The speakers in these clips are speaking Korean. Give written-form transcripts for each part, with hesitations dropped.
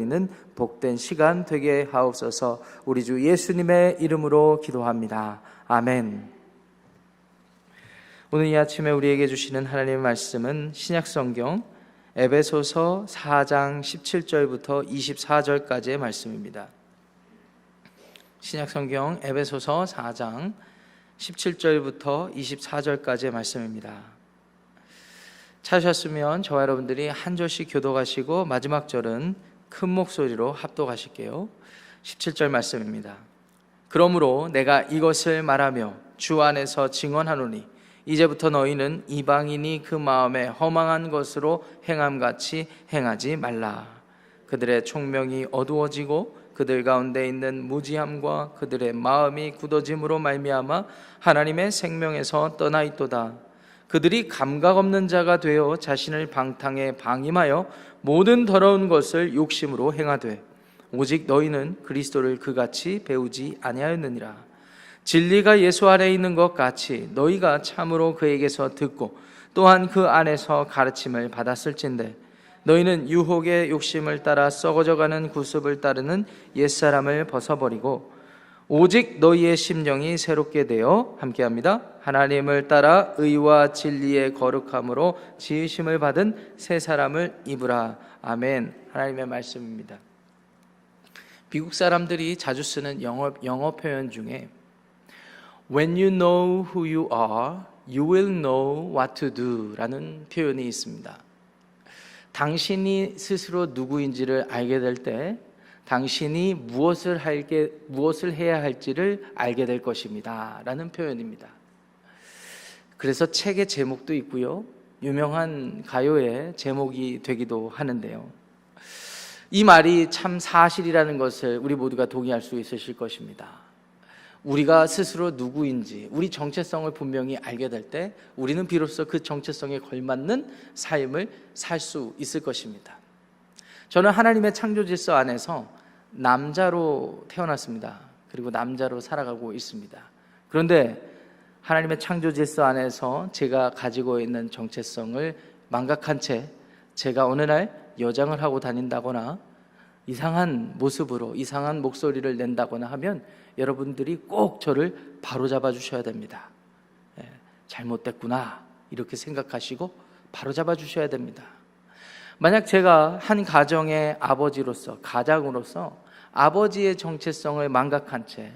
는 복된 시간 되게 하옵소서. 우리 주 예수님의 이름으로 기도합니다. 아멘. 오늘 이 아침에 우리에게 주시는 하나님의 말씀은 신약성경 에베소서 4장 17절부터 24절까지의 말씀입니다. 신약성경 에베소서 4장 17절부터 24절까지의 말씀입니다. 찾으셨으면 저와 여러분들이 한 절씩 교독하시고 마지막 절은 큰 목소리로 합독하실게요. 17절 말씀입니다. 그러므로 내가 이것을 말하며 주 안에서 증언하노니 이제부터 너희는 이방인이 그 마음에 허망한 것으로 행함같이 행하지 말라. 그들의 총명이 어두워지고 그들 가운데 있는 무지함과 그들의 마음이 굳어짐으로 말미암아 하나님의 생명에서 떠나 있도다. 그들이 감각 없는 자가 되어 자신을 방탕에 방임하여 모든 더러운 것을 욕심으로 행하되 오직 너희는 그리스도를 그같이 배우지 아니하였느니라. 진리가 예수 안에 있는 것 같이 너희가 참으로 그에게서 듣고 또한 그 안에서 가르침을 받았을진데 너희는 유혹의 욕심을 따라 썩어져가는 구습을 따르는 옛사람을 벗어버리고 오직 너희의 심령이 새롭게 되어 함께합니다. 하나님을 따라 의와 진리의 거룩함으로 지으심을 받은 새 사람을 입으라. 아멘. 하나님의 말씀입니다. 미국 사람들이 자주 쓰는 영어 표현 중에 When you know who you are, you will know what to do 라는 표현이 있습니다. 당신이 스스로 누구인지를 알게 될 때 당신이 무엇을 해야 할지를 알게 될 것입니다 라는 표현입니다. 그래서 책의 제목도 있고요, 유명한 가요의 제목이 되기도 하는데요, 이 말이 참 사실이라는 것을 우리 모두가 동의할 수 있으실 것입니다. 우리가 스스로 누구인지, 우리 정체성을 분명히 알게 될 때 우리는 비로소 그 정체성에 걸맞는 삶을 살 수 있을 것입니다. 저는 하나님의 창조 질서 안에서 남자로 태어났습니다. 그리고 남자로 살아가고 있습니다. 그런데 하나님의 창조 질서 안에서 제가 가지고 있는 정체성을 망각한 채 제가 어느 날 여장을 하고 다닌다거나 이상한 모습으로 이상한 목소리를 낸다거나 하면 여러분들이 꼭 저를 바로잡아 주셔야 됩니다. 잘못됐구나 이렇게 생각하시고 바로잡아 주셔야 됩니다. 만약 제가 한 가정의 아버지로서, 가장으로서 아버지의 정체성을 망각한 채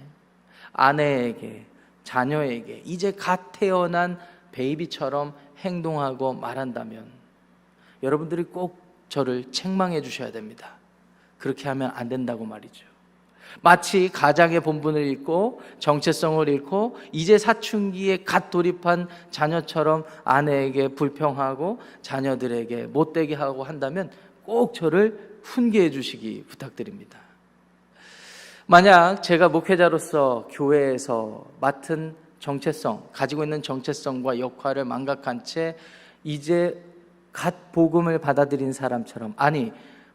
아내에게, 자녀에게 이제 갓 태어난 베이비처럼 행동하고 말한다면 여러분들이 꼭 저를 책망해 주셔야 됩니다. 그렇게 하면 안 된다고 말이죠. 마치 가장의 본분을 잃고 정체성을 잃고 이제 사춘기에 갓 돌입한 자녀처럼 아내에게 불평하고 자녀들에게 못되게 하고 한다면 꼭 저를 훈계해 주시기 부탁드립니다. 만약 제가 목회자로서 교회에서 맡은 정체성, 가지고 있는 정체성과 역할을 망각한 채 이제 갓 복음을 받아들인 사람처럼, 아니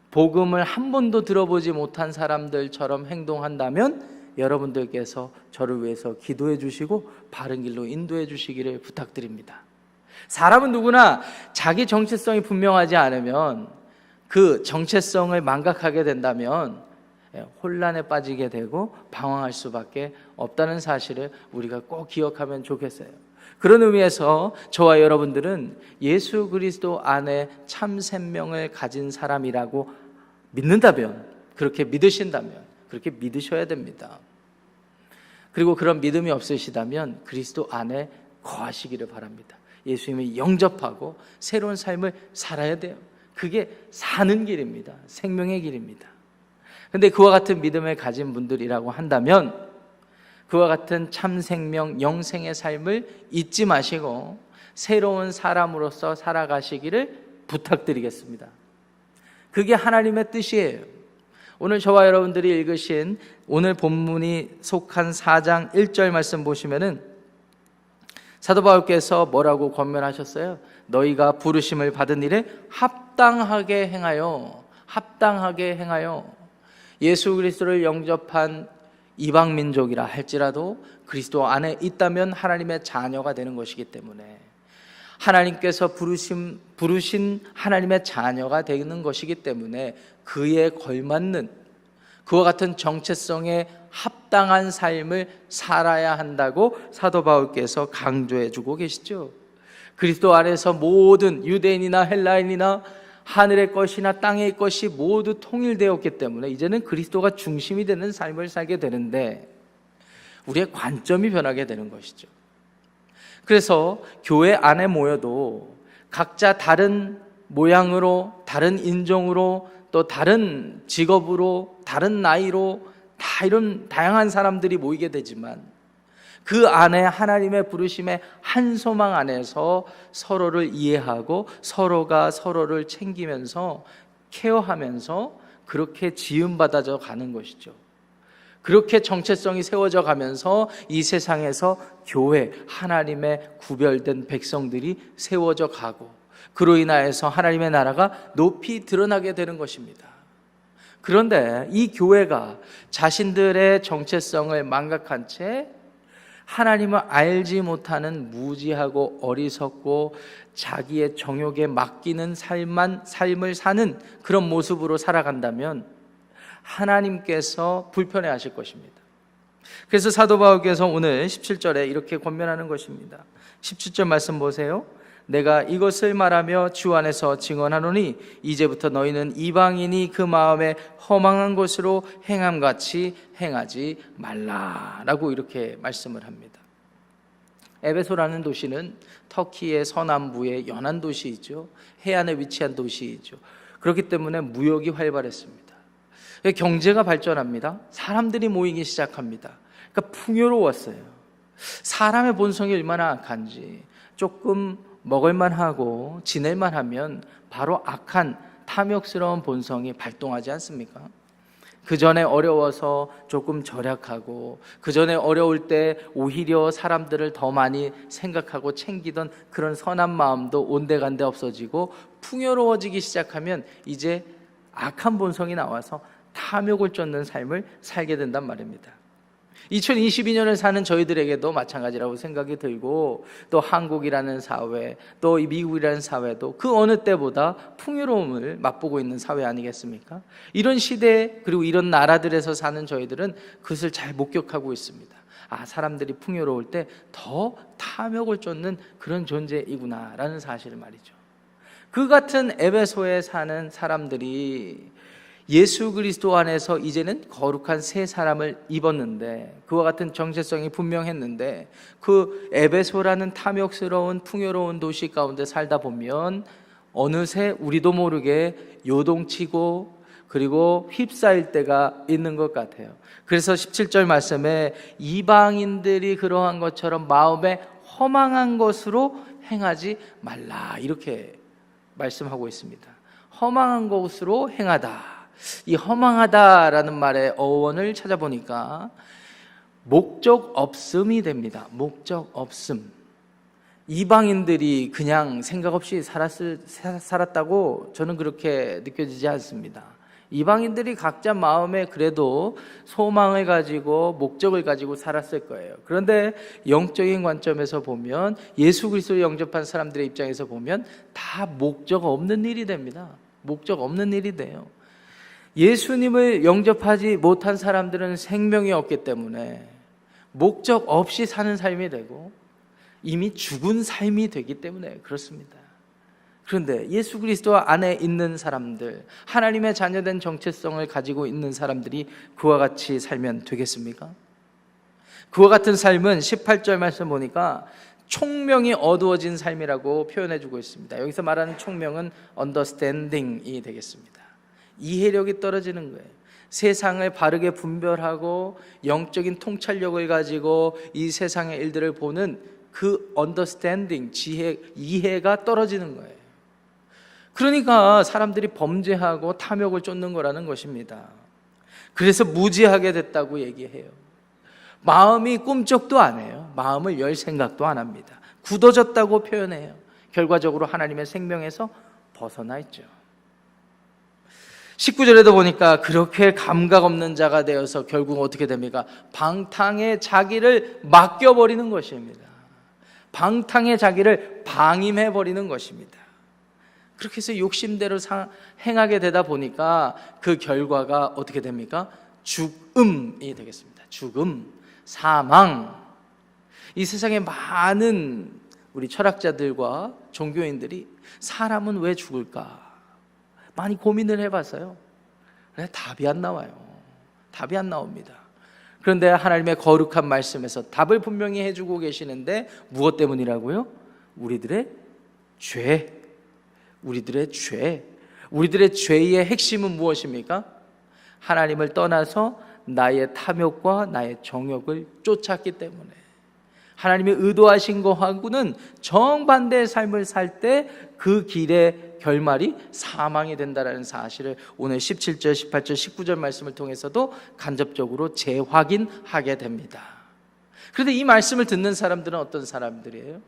복음을 한 번도 들어보지 못한 사람들처럼 행동한다면 여러분들께서 저를 위해서 기도해 주시고 바른 길로 인도해 주시기를 부탁드립니다. 사람은 누구나 자기 정체성이 분명하지 않으면, 그 정체성을 망각하게 된다면 혼란에 빠지게 되고 방황할 수밖에 없다는 사실을 우리가 꼭 기억하면 좋겠어요. 그런 의미에서 저와 여러분들은 예수 그리스도 안에 참 생명을 가진 사람이라고 믿는다면, 그렇게 믿으신다면 그렇게 믿으셔야 됩니다. 그리고 그런 믿음이 없으시다면 그리스도 안에 거하시기를 바랍니다. 예수님을 영접하고 새로운 삶을 살아야 돼요. 그게 사는 길입니다. 생명의 길입니다. 그런데 그와 같은 믿음을 가진 분들이라고 한다면 그와 같은 참 생명, 영생의 삶을 잊지 마시고 새로운 사람으로서 살아가시기를 부탁드리겠습니다. 그게 하나님의 뜻이에요. 오늘 저와 여러분들이 읽으신 오늘 본문이 속한 4장 1절 말씀 보시면은 사도 바울께서 뭐라고 권면하셨어요? 너희가 부르심을 받은 일에 합당하게 행하여, 합당하게 행하여. 예수 그리스도를 영접한 이방 민족이라 할지라도 그리스도 안에 있다면 하나님의 자녀가 되는 것이기 때문에 하나님께서 부르신 하나님의 자녀가 되는 것이기 때문에 그에 걸맞는 그와 같은 정체성에 합당한 삶을 살아야 한다고 사도 바울께서 강조해 주고 계시죠. 그리스도 안에서 모든 유대인이나 헬라인이나 하늘의 것이나 땅의 것이 모두 통일되었기 때문에 이제는 그리스도가 중심이 되는 삶을 살게 되는데 우리의 관점이 변하게 되는 것이죠. 그래서 교회 안에 모여도 각자 다른 모양으로, 다른 인종으로, 또 다른 직업으로, 다른 나이로 다 이런 다양한 사람들이 모이게 되지만 그 안에 하나님의 부르심의 한 소망 안에서 서로를 이해하고 서로가 서로를 챙기면서 케어하면서 그렇게 지음받아져 가는 것이죠. 그렇게 정체성이 세워져 가면서 이 세상에서 교회, 하나님의 구별된 백성들이 세워져 가고 그로 인하여서 하나님의 나라가 높이 드러나게 되는 것입니다. 그런데 이 교회가 자신들의 정체성을 망각한 채 하나님을 알지 못하는 무지하고 어리석고 자기의 정욕에 맡기는 삶을 사는 그런 모습으로 살아간다면 하나님께서 불편해 하실 것입니다. 그래서 사도 바울께서 오늘 17절에 이렇게 권면하는 것입니다. 17절 말씀 보세요. 내가 이것을 말하며 주 안에서 증언하노니 이제부터 너희는 이방인이 그 마음에 허망한 것으로 행함같이 행하지 말라라고 이렇게 말씀을 합니다. 에베소라는 도시는 터키의 서남부의 연안 도시이죠. 해안에 위치한 도시이죠. 그렇기 때문에 무역이 활발했습니다. 경제가 발전합니다. 사람들이 모이기 시작합니다. 그러니까 풍요로웠어요. 사람의 본성이 얼마나 악한지 조금 먹을만 하고 지낼만 하면 바로 악한 탐욕스러운 본성이 발동하지 않습니까? 그 전에 어려워서 조금 절약하고 그 전에 어려울 때 오히려 사람들을 더 많이 생각하고 챙기던 그런 선한 마음도 온데간데 없어지고 풍요로워지기 시작하면 이제 악한 본성이 나와서 탐욕을 쫓는 삶을 살게 된단 말입니다. 2022년을 사는 저희들에게도 마찬가지라고 생각이 들고 또 한국이라는 사회 또 미국이라는 사회도 그 어느 때보다 풍요로움을 맛보고 있는 사회 아니겠습니까? 이런 시대 그리고 이런 나라들에서 사는 저희들은 그것을 잘 목격하고 있습니다. 사람들이 풍요로울 때 더 탐욕을 쫓는 그런 존재이구나라는 사실을 말이죠. 그 같은 에베소에 사는 사람들이 예수 그리스도 안에서 이제는 거룩한 새 사람을 입었는데 그와 같은 정체성이 분명했는데 그 에베소라는 탐욕스러운 풍요로운 도시 가운데 살다 보면 어느새 우리도 모르게 요동치고 그리고 휩싸일 때가 있는 것 같아요. 그래서 17절 말씀에 이방인들이 그러한 것처럼 마음에 허망한 것으로 행하지 말라 이렇게 말씀하고 있습니다. 허망한 것으로 행하다. 이 허망하다라는 말의 어원을 찾아보니까 목적 없음이 됩니다. 목적 없음. 이방인들이 그냥 생각 없이 살았다고 저는 그렇게 느껴지지 않습니다. 이방인들이 각자 마음에 그래도 소망을 가지고 목적을 가지고 살았을 거예요. 그런데 영적인 관점에서 보면 예수 그리스도를 영접한 사람들의 입장에서 보면 다 목적 없는 일이 됩니다. 목적 없는 일이 돼요. 예수님을 영접하지 못한 사람들은 생명이 없기 때문에 목적 없이 사는 삶이 되고 이미 죽은 삶이 되기 때문에 그렇습니다. 그런데 예수 그리스도 안에 있는 사람들, 하나님의 자녀된 정체성을 가지고 있는 사람들이 그와 같이 살면 되겠습니까? 그와 같은 삶은 18절 말씀 보니까 총명이 어두워진 삶이라고 표현해주고 있습니다. 여기서 말하는 총명은 understanding이 되겠습니다. 이해력이 떨어지는 거예요. 세상을 바르게 분별하고 영적인 통찰력을 가지고 이 세상의 일들을 보는 그 understanding, 이해가 떨어지는 거예요. 그러니까 사람들이 범죄하고 탐욕을 쫓는 거라는 것입니다. 그래서 무지하게 됐다고 얘기해요. 마음이 꿈쩍도 안 해요. 마음을 열 생각도 안 합니다. 굳어졌다고 표현해요. 결과적으로 하나님의 생명에서 벗어나 있죠. 19절에도 보니까 그렇게 감각 없는 자가 되어서 결국 어떻게 됩니까? 방탕에 자기를 맡겨버리는 것입니다. 방탕의 자기를 방임해 버리는 것입니다. 그렇게 해서 욕심대로 행하게 되다 보니까 그 결과가 어떻게 됩니까? 죽음이 되겠습니다. 죽음, 사망. 이 세상에 많은 우리 철학자들과 종교인들이 사람은 왜 죽을까? 많이 고민을 해봤어요. 답이 안 나와요. 답이 안 나옵니다. 그런데 하나님의 거룩한 말씀에서 답을 분명히 해주고 계시는데 무엇 때문이라고요? 우리들의 죄. 우리들의 죄. 우리들의 죄의 핵심은 무엇입니까? 하나님을 떠나서 나의 탐욕과 나의 정욕을 쫓았기 때문에 하나님이 의도하신 것하고는 정반대의 삶을 살 때 그 길의 결말이 사망이 된다는 사실을 오늘 17절, 18절, 19절 말씀을 통해서도 간접적으로 재확인하게 됩니다. 그런데 이 말씀을 듣는 사람들은 어떤 사람들이에요?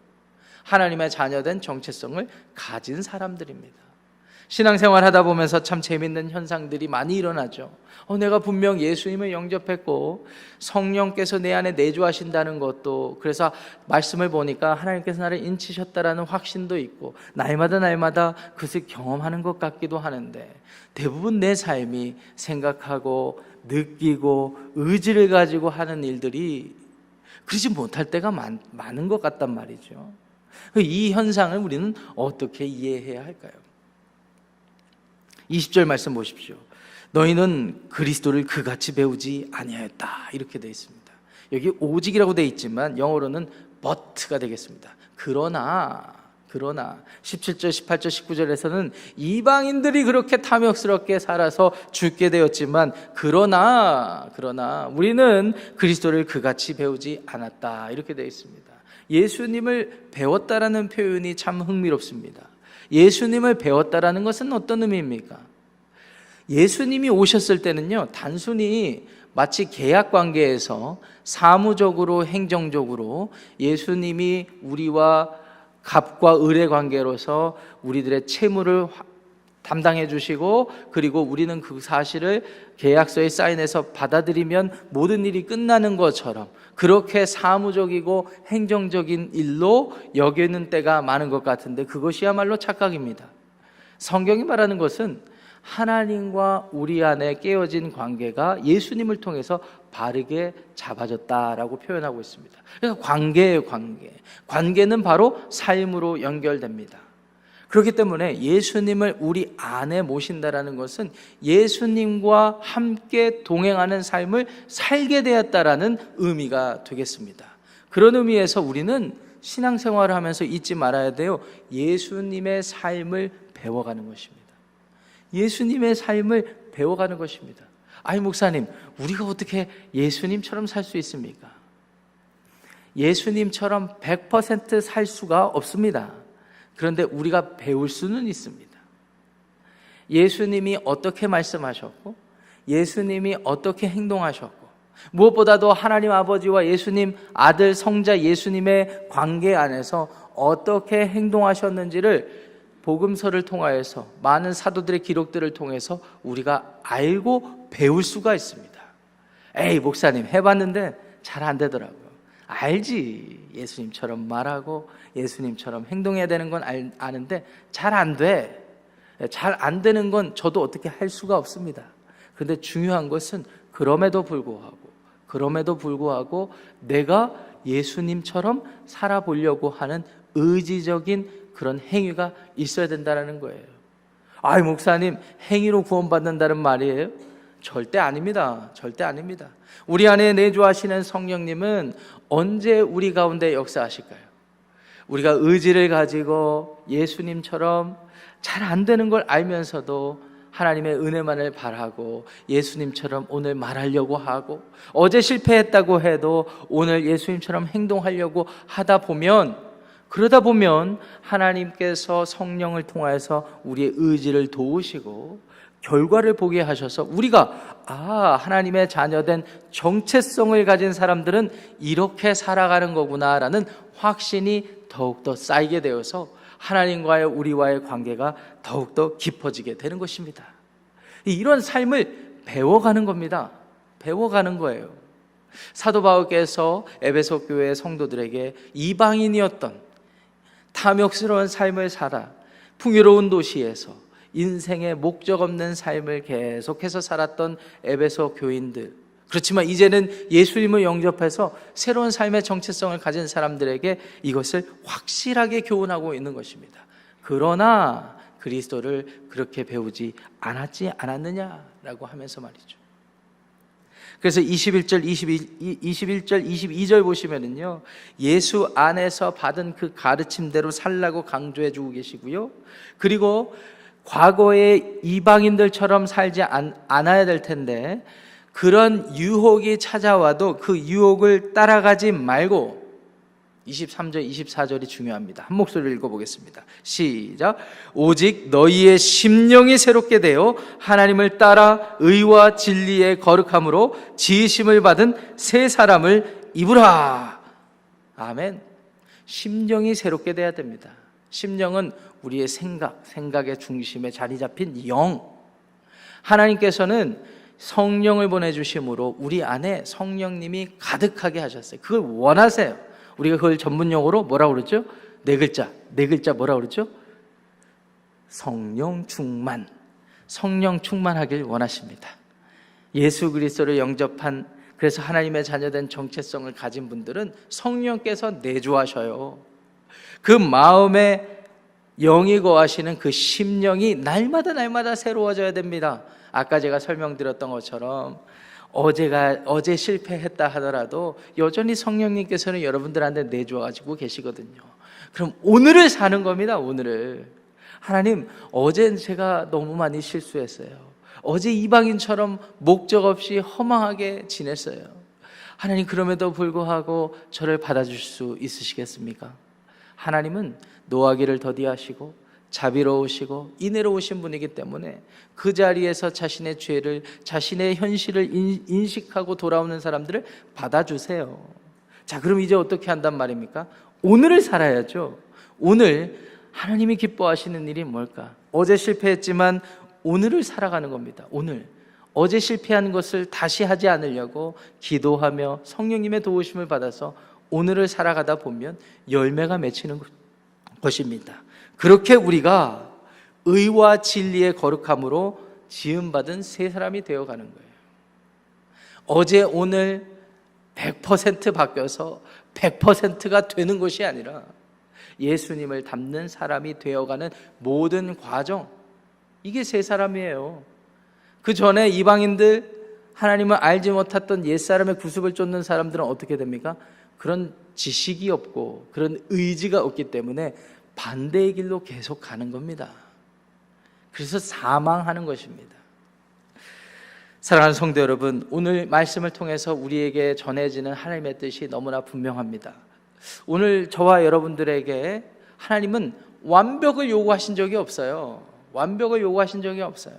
하나님의 자녀된 정체성을 가진 사람들입니다. 신앙생활 하다 보면서 참 재밌는 현상들이 많이 일어나죠. 내가 분명 예수님을 영접했고 성령께서 내 안에 내주하신다는 것도, 그래서 말씀을 보니까 하나님께서 나를 인치셨다라는 확신도 있고 날마다 그것을 경험하는 것 같기도 하는데, 대부분 내 삶이 생각하고 느끼고 의지를 가지고 하는 일들이 그러지 못할 때가 많은 것 같단 말이죠. 이 현상을 우리는 어떻게 이해해야 할까요? 20절 말씀 보십시오. 너희는 그리스도를 그같이 배우지 아니하였다, 이렇게 되어 있습니다. 여기 오직이라고 되어 있지만 영어로는 but가 되겠습니다. 그러나 17절, 18절, 19절에서는 이방인들이 그렇게 탐욕스럽게 살아서 죽게 되었지만 그러나 우리는 그리스도를 그같이 배우지 않았다, 이렇게 되어 있습니다. 예수님을 배웠다라는 표현이 참 흥미롭습니다. 예수님을 배웠다라는 것은 어떤 의미입니까? 예수님이 오셨을 때는요, 단순히 마치 계약 관계에서 사무적으로 행정적으로 예수님이 우리와 갑과 을의 관계로서 우리들의 채무를 담당해 주시고, 그리고 우리는 그 사실을 계약서에 사인해서 받아들이면 모든 일이 끝나는 것처럼 그렇게 사무적이고 행정적인 일로 여기는 때가 많은 것 같은데, 그것이야말로 착각입니다. 성경이 말하는 것은 하나님과 우리 안에 깨어진 관계가 예수님을 통해서 바르게 잡아졌다라고 표현하고 있습니다. 그러니까 관계예요, 관계. 관계는 바로 삶으로 연결됩니다. 그렇기 때문에 예수님을 우리 안에 모신다라는 것은 예수님과 함께 동행하는 삶을 살게 되었다라는 의미가 되겠습니다. 그런 의미에서 우리는 신앙생활을 하면서 잊지 말아야 돼요. 예수님의 삶을 배워가는 것입니다. 예수님의 삶을 배워가는 것입니다. 아니 목사님, 우리가 어떻게 예수님처럼 살 수 있습니까? 예수님처럼 100% 살 수가 없습니다. 그런데 우리가 배울 수는 있습니다. 예수님이 어떻게 말씀하셨고, 예수님이 어떻게 행동하셨고, 무엇보다도 하나님 아버지와 예수님 아들 성자 예수님의 관계 안에서 어떻게 행동하셨는지를 복음서를 통하여서, 많은 사도들의 기록들을 통해서 우리가 알고 배울 수가 있습니다. 에이 목사님, 해봤는데 잘 안 되더라고요. 알지, 예수님처럼 말하고 예수님처럼 행동해야 되는 건 아는데 잘 안 돼. 잘 안 되는 건 저도 어떻게 할 수가 없습니다. 그런데 중요한 것은 그럼에도 불구하고 내가 예수님처럼 살아보려고 하는 의지적인 그런 행위가 있어야 된다는 거예요. 아이 목사님, 행위로 구원받는다는 말이에요? 절대 아닙니다. 절대 아닙니다. 우리 안에 내주하시는 성령님은 언제 우리 가운데 역사하실까요? 우리가 의지를 가지고 예수님처럼 잘 안 되는 걸 알면서도 하나님의 은혜만을 바라고 예수님처럼 오늘 말하려고 하고, 어제 실패했다고 해도 오늘 예수님처럼 행동하려고 그러다 보면 하나님께서 성령을 통해서 우리의 의지를 도우시고 결과를 보게 하셔서 우리가 하나님의 자녀된 정체성을 가진 사람들은 이렇게 살아가는 거구나라는 확신이 더욱더 쌓이게 되어서 하나님과의 우리와의 관계가 더욱더 깊어지게 되는 것입니다. 이런 삶을 배워가는 겁니다. 배워가는 거예요. 사도 바울께서 에베소 교회 성도들에게 이방인이었던 탐욕스러운 삶을 살아 풍요로운 도시에서 인생의 목적 없는 삶을 계속해서 살았던 에베소 교인들, 그렇지만 이제는 예수님을 영접해서 새로운 삶의 정체성을 가진 사람들에게 이것을 확실하게 교훈하고 있는 것입니다. 그러나 그리스도를 그렇게 배우지 않았느냐라고 하면서 말이죠. 그래서 21절, 22절 보시면은요, 예수 안에서 받은 그 가르침대로 살라고 강조해 주고 계시고요. 그리고 과거의 이방인들처럼 살지 않아야 될 텐데, 그런 유혹이 찾아와도 그 유혹을 따라가지 말고, 23절, 24절이 중요합니다. 한 목소리로 읽어보겠습니다. 시작. 오직 너희의 심령이 새롭게 되어 하나님을 따라 의와 진리에 거룩함으로 지으심을 받은 새 사람을 입으라. 아멘. 심령이 새롭게 돼야 됩니다. 심령은 우리의 생각의 중심에 자리 잡힌 영. 하나님께서는 성령을 보내주심으로 우리 안에 성령님이 가득하게 하셨어요. 그걸 원하세요. 우리가 그걸 전문용어로 뭐라고 그러죠? 네 글자 뭐라고 그러죠? 성령 충만. 성령 충만하길 원하십니다. 예수 그리스도를 영접한, 그래서 하나님의 자녀된 정체성을 가진 분들은 성령께서 내주하셔요. 그 마음에 영이 거하시는 그 심령이 날마다 새로워져야 됩니다. 아까 제가 설명드렸던 것처럼 어제 실패했다 하더라도 여전히 성령님께서는 여러분들한테 내주어가지고 계시거든요. 그럼 오늘을 사는 겁니다. 오늘을. 하나님, 어제 제가 너무 많이 실수했어요. 어제 이방인처럼 목적 없이 허망하게 지냈어요. 하나님, 그럼에도 불구하고 저를 받아줄 수 있으시겠습니까? 하나님은 노하기를 더디하시고 자비로우시고 인애로우신 분이기 때문에 그 자리에서 자신의 죄를, 자신의 현실을 인식하고 돌아오는 사람들을 받아주세요. 자, 그럼 이제 어떻게 한단 말입니까? 오늘을 살아야죠. 오늘 하나님이 기뻐하시는 일이 뭘까? 어제 실패했지만 오늘을 살아가는 겁니다. 오늘. 어제 실패한 것을 다시 하지 않으려고 기도하며 성령님의 도우심을 받아서 오늘을 살아가다 보면 열매가 맺히는 것입니다. 그렇게 우리가 의와 진리의 거룩함으로 지음받은 새 사람이 되어가는 거예요. 어제 오늘 100% 바뀌어서 100%가 되는 것이 아니라 예수님을 닮는 사람이 되어가는 모든 과정, 이게 새 사람이에요. 그 전에 이방인들, 하나님을 알지 못했던 옛사람의 구습을 쫓는 사람들은 어떻게 됩니까? 그런 지식이 없고 그런 의지가 없기 때문에 반대의 길로 계속 가는 겁니다. 그래서 사망하는 것입니다. 사랑하는 성도 여러분, 오늘 말씀을 통해서 우리에게 전해지는 하나님의 뜻이 너무나 분명합니다. 오늘 저와 여러분들에게 하나님은 완벽을 요구하신 적이 없어요. 완벽을 요구하신 적이 없어요.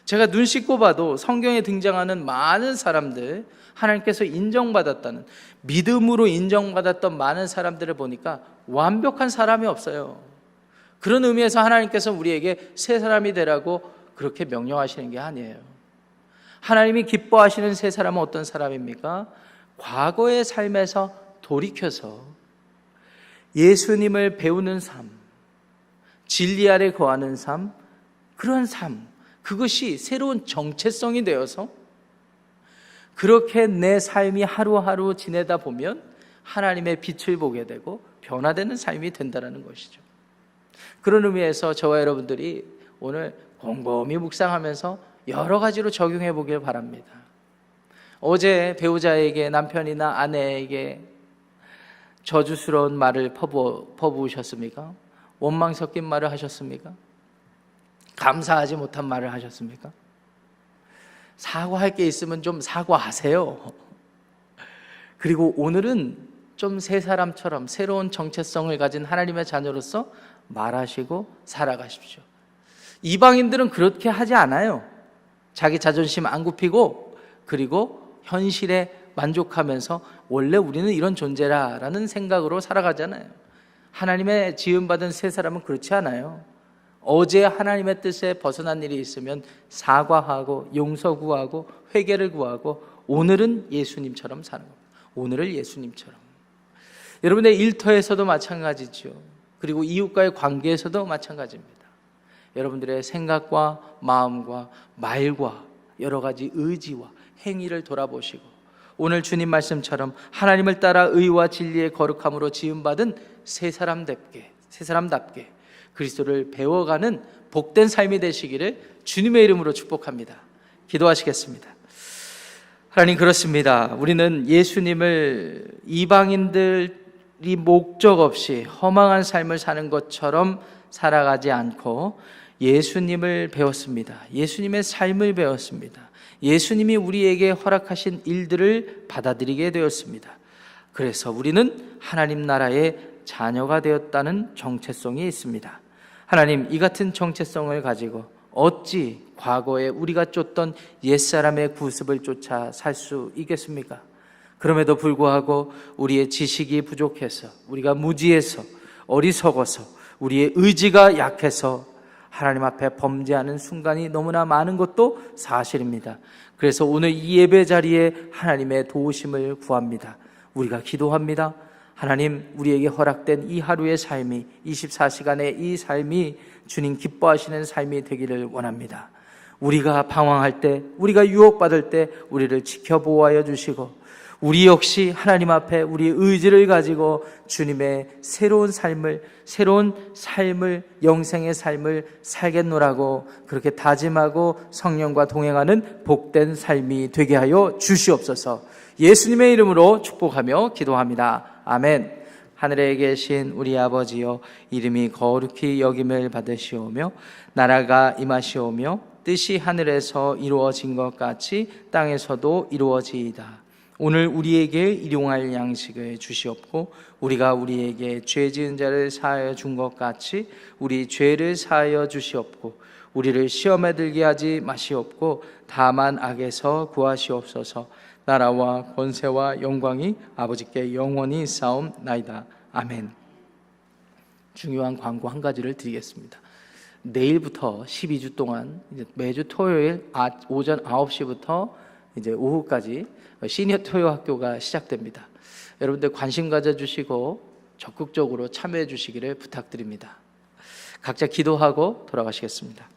제가 눈 씻고 봐도 성경에 등장하는 많은 사람들, 하나님께서 인정받았다는, 믿음으로 인정받았던 많은 사람들을 보니까 완벽한 사람이 없어요. 그런 의미에서 하나님께서 우리에게 새 사람이 되라고 그렇게 명령하시는 게 아니에요. 하나님이 기뻐하시는 새 사람은 어떤 사람입니까? 과거의 삶에서 돌이켜서 예수님을 배우는 삶, 진리 아래 거하는 삶, 그런 삶, 그것이 새로운 정체성이 되어서 그렇게 내 삶이 하루하루 지내다 보면 하나님의 빛을 보게 되고 변화되는 삶이 된다는 것이죠. 그런 의미에서 저와 여러분들이 오늘 곰곰이 묵상하면서 여러 가지로 적용해 보길 바랍니다. 어제 배우자에게, 남편이나 아내에게 저주스러운 말을 퍼부으셨습니까? 원망 섞인 말을 하셨습니까? 감사하지 못한 말을 하셨습니까? 사과할 게 있으면 좀 사과하세요. 그리고 오늘은 좀 새 사람처럼 새로운 정체성을 가진 하나님의 자녀로서 말하시고 살아가십시오. 이방인들은 그렇게 하지 않아요. 자기 자존심 안 굽히고, 그리고 현실에 만족하면서 원래 우리는 이런 존재라는 생각으로 살아가잖아요. 하나님의 지음받은 새 사람은 그렇지 않아요. 어제 하나님의 뜻에 벗어난 일이 있으면 사과하고 용서 구하고 회개를 구하고 오늘은 예수님처럼 사는 겁니다. 오늘을 예수님처럼. 여러분의 일터에서도 마찬가지죠. 그리고 이웃과의 관계에서도 마찬가지입니다. 여러분들의 생각과 마음과 말과 여러 가지 의지와 행위를 돌아보시고 오늘 주님 말씀처럼 하나님을 따라 의와 진리의 거룩함으로 지음받은 새 사람답게 그리스도를 배워가는 복된 삶이 되시기를 주님의 이름으로 축복합니다. 기도하시겠습니다. 하나님, 그렇습니다. 우리는 예수님을 이방인들이 목적 없이 허망한 삶을 사는 것처럼 살아가지 않고 예수님을 배웠습니다. 예수님의 삶을 배웠습니다. 예수님이 우리에게 허락하신 일들을 받아들이게 되었습니다. 그래서 우리는 하나님 나라의 자녀가 되었다는 정체성이 있습니다. 하나님, 이 같은 정체성을 가지고 어찌 과거에 우리가 쫓던 옛사람의 구습을 쫓아 살 수 있겠습니까? 그럼에도 불구하고 우리의 지식이 부족해서, 우리가 무지해서, 어리석어서, 우리의 의지가 약해서 하나님 앞에 범죄하는 순간이 너무나 많은 것도 사실입니다. 그래서 오늘 이 예배 자리에 하나님의 도우심을 구합니다. 우리가 기도합니다. 하나님, 우리에게 허락된 이 하루의 삶이, 24시간의 이 삶이 주님 기뻐하시는 삶이 되기를 원합니다. 우리가 방황할 때, 우리가 유혹받을 때 우리를 지켜보호하여 주시고, 우리 역시 하나님 앞에 우리의 의지를 가지고 주님의 새로운 삶을, 영생의 삶을 살겠노라고 그렇게 다짐하고 성령과 동행하는 복된 삶이 되게 하여 주시옵소서. 예수님의 이름으로 축복하며 기도합니다. 아멘. 하늘에 계신 우리 아버지여, 이름이 거룩히 여김을 받으시오며 나라가 임하시오며 뜻이 하늘에서 이루어진 것 같이 땅에서도 이루어지이다. 오늘 우리에게 일용할 양식을 주시옵고 우리가 우리에게 죄 지은 자를 사하여 준 것 같이 우리 죄를 사하여 주시옵고 우리를 시험에 들게 하지 마시옵고 다만 악에서 구하시옵소서. 나라와 권세와 영광이 아버지께 영원히 있사옵나이다. 아멘. 중요한 광고 한 가지를 드리겠습니다. 내일부터 12주 동안 이제 매주 토요일 오전 9시부터 이제 오후까지 시니어 토요 학교가 시작됩니다. 여러분들 관심 가져주시고 적극적으로 참여해 주시기를 부탁드립니다. 각자 기도하고 돌아가시겠습니다.